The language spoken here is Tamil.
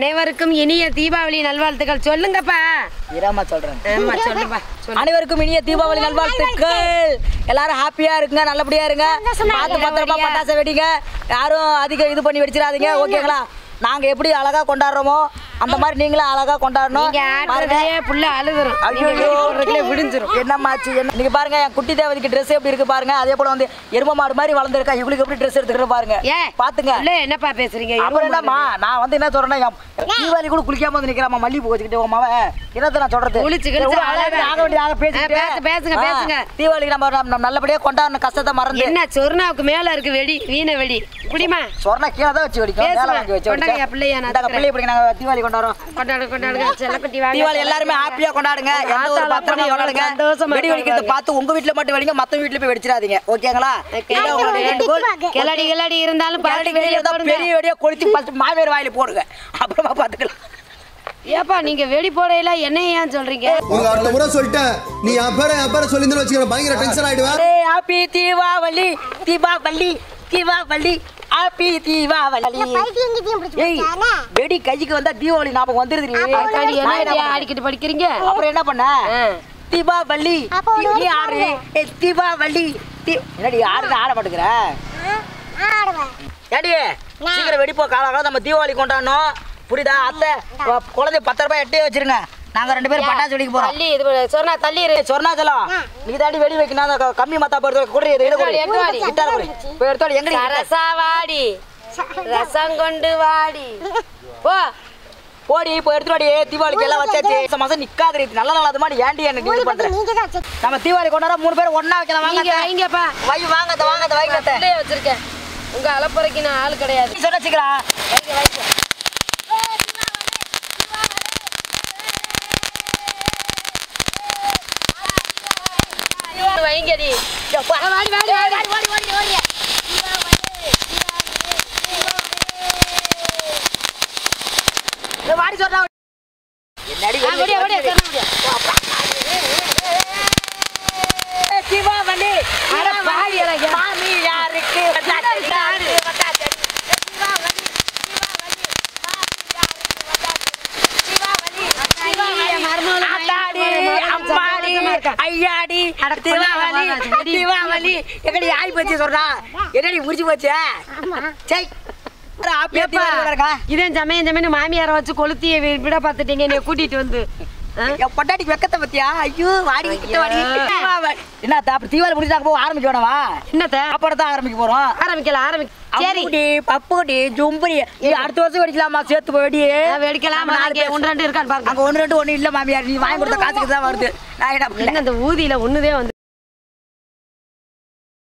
அனைவருக்கும் இனிய தீபாவளி நல்வாழ்த்துக்கள். சொல்லுங்கப்பா. இரமா சொல்றேன். ஆமா சொல்லுப்பா. அனைவருக்கும் இனிய தீபாவளி நல்வாழ்த்துக்கள். எல்லாரும் ஹாப்பியா இருங்க, நல்லபடியா இருங்க. பார்த்து பத்திரமா பட்டாசு வெடிங்க. யாரும் அதிகம் இது பண்ணி வெடிச்சிடாதீங்க. ஓகேங்களா? நாங்க எப்படி அழகா கொண்டாடுறோமோ அந்த மாதிரி நீங்களும் அழகா கொண்டாடணும். புள்ள அழுகுறோம். ஐயோ விடிஞ்சிரும். என்னமாச்சு நீங்க பாருங்க, என் குட்டி தேவதைக்கு ட்ரெஸ் எப்படி இருக்கு பாருங்க. அதே போல வந்து எரும மாடு மாதிரி வளர்ந்துருக்கா. இவங்களுக்கு எப்படி ட்ரெஸ் எடுத்துக்கிட்டு பாருங்க. பாத்துங்க. என்னப்பா பேசுறீங்க? அப்புறம் என்னம்மா, நான் வந்து என்ன சொல்றேன்னா, தீபாவளி கூட குளிக்காம வந்து நிக்கிறாமா மல்லி பூ வச்சுக்கிட்டு உன் மவன் என்னத்த நான் சொல்றது. தீபாவளிக்கு நம்ம நல்லபடியா கொண்டாடணும். கஷ்டத்தை மறந்து என்ன சொர்ணாவுக்கு மேல இருக்கு வெடி, வீண வெடி குடிமா. சொர்ணா கீழே தான் வச்சு வெடிக்கும். தீபாவளி கொண்டாடுறோம். தீபாவளி எல்லாருமே ஹாப்பியா கொண்டாடுங்க. வெடி வெடிக்கிறத பார்த்து உங்க வீட்டுல மட்டும் வெடிங்க, மத்த வீட்டுல போய் வெடிச்சிடாதீங்க. ஓகேங்களா? கிளடி கிளடி இருந்தாலும் பெரிய வெடியா கொளுத்தி மாவேர் வாயில போடுங்க. அப்புறமா பாத்துக்கலாம். ஏப்பா நீங்க வெடி போடையில என்ன ஏன் சொல்றீங்க? அடுத்த முறை சொல்லிட்டேன், நீ என் பேரை சொல்லிருந்து வச்சுக்க பயங்கர டென்ஷன் ஆயிடுவேன். Happy Deepavali Deepavali Deepavali happy Deepavali. வெடி கைக்கு வந்தா தீபாவளி ஞாபகம் வந்துருது. அடிக்கிட்டு படிக்கிறீங்க. அப்புறம் என்ன பண்ண? தீபாவளி ஆறு தீபாவளி என்னடி ஆறு ஆட மாட்டேங்கிற ஏடி? சீக்கிரம் வெடிப்போ. காலம் நம்ம தீபாவளி கொண்டாடணும். புரியுதா? அத்தை குழந்தை 10 ரூபாய் எட்டே வச்சிருங்க. நாங்க 2 பேரும் பட்டாசு வெடிக்க போறோம். சொன்னா தள்ளி சொன்னா செல்லாம் நீ தாண்டி வெடி வைக்கணும். கம்மி மத்தா போய் எங்க ரசாவாடி ரசம் கொண்டு வாடி போ போடி போய் எடுத்து வாடி. தீபாவளிக்கு எல்லாம் வச்சாச்சு. மாசம் நிக்காது. நல்ல நாள் அது மாதிரி ஏண்டி எனக்கு இது பண்றேன். நம்ம தீபாவளி கொண்டாட 3 பேரும் ஒண்ணா வைக்கலாம். வாங்க வைங்கப்பா. வாங்க வச்சிருக்கேன். உங்க அலப்பறைக்கு நான் ஆள் கிடையாது. சொல்ல வச்சுக்கலாம். வைங்கடி. வாடி சொல்றா. என்னடி தீபாவளி மாமி யாருக்கு ஐயாடி தீபாவளி எங்கடி ஆய் போச்சு சொல்றா. என்னடி முடிச்சு போச்சு? இதே சமயம் மாமியார வச்சு கொளுத்திய விட பாத்துட்டீங்க. நீ கூட்டிட்டு வந்து பொட்டாட்டிக்கு வெக்கத்தை பத்தியா? ஐயோ வாடி என்ன தீபாவளி முடிச்சாங்க போக ஆரம்பிச்சோடவா? என்னத்த அப்பதான் ஆரம்பிக்க போறோம். ஆரம்பிக்கலாம். பப்புடி ஜும்புரி அடுத்த வருஷம் வெடிக்கலாமா? சேர்த்து வெடி வெடிக்கலாம். 1 2 இருக்கான்னு பாருங்க. அங்க 1 2 1 இல்ல மாமியார். நீ வாங்கி கொடுத்த காசுக்கு தான் வருது. நான் என்ன அந்த ஊதியில ஒண்ணுதே வந்து